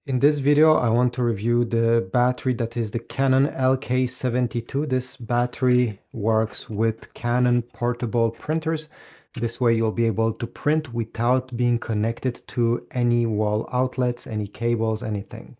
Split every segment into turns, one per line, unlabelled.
In this video, I want to review the battery that is the Canon LK-72. This battery works with Canon portable printers. This way you'll be able to print without being connected to any wall outlets, any cables, anything.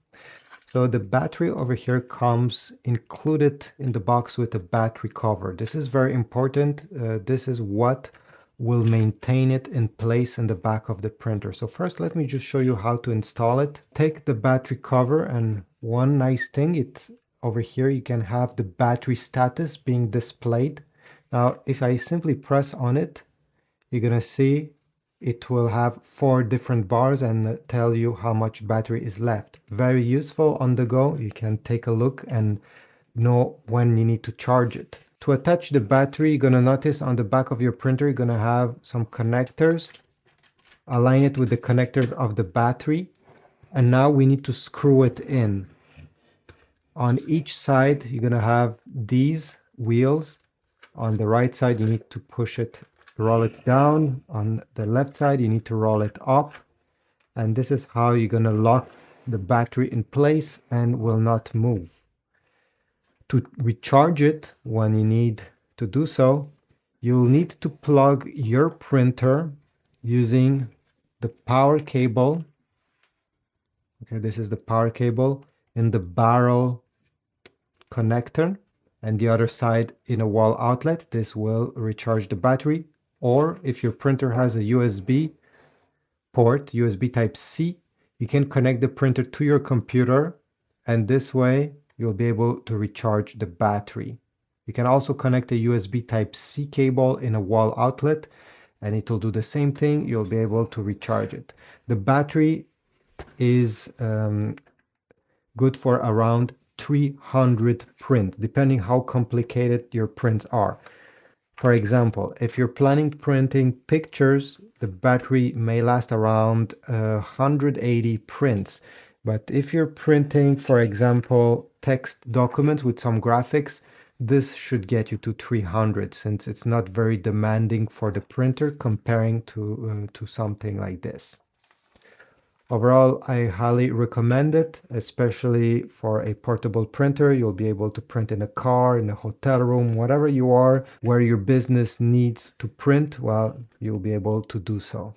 So the battery over here comes included in the box with a battery cover. This is very important. This is what will maintain it in place in the back of the printer. So first, let me just show you how to install it. Take the battery cover, and one nice thing, it's over here, you can have the battery status being displayed. Now, if I simply press on it, you're gonna see it will have 4 different bars and tell you how much battery is left. Very useful on the go. You can take a look and know when you need to charge it. To attach the battery, you're gonna notice on the back of your printer, you're gonna have some connectors. Align it with the connectors of the battery. And now we need to screw it in. On each side, you're gonna have these wheels. On the right side, you need to push it, roll it down. On the left side, you need to roll it up. And this is how you're gonna lock the battery in place and will not move. To recharge it, when you need to do so, you'll need to plug your printer using the power cable. Okay, this is the power cable in the barrel connector, and the other side in a wall outlet. This will recharge the battery. Or if your printer has a USB port, USB type C, you can connect the printer to your computer, and this way you'll be able to recharge the battery. You can also connect a USB type C cable in a wall outlet, and it will do the same thing. You'll be able to recharge it. The battery is good for around 300 prints, depending how complicated your prints are. For example, if you're planning printing pictures, the battery may last around 180 prints. But if you're printing, for example, text documents with some graphics, this should get you to 300, since it's not very demanding for the printer comparing to something like this. Overall, I highly recommend it, especially for a portable printer. You'll be able to print in a car, in a hotel room, whatever you are, where your business needs to print, well, you'll be able to do so.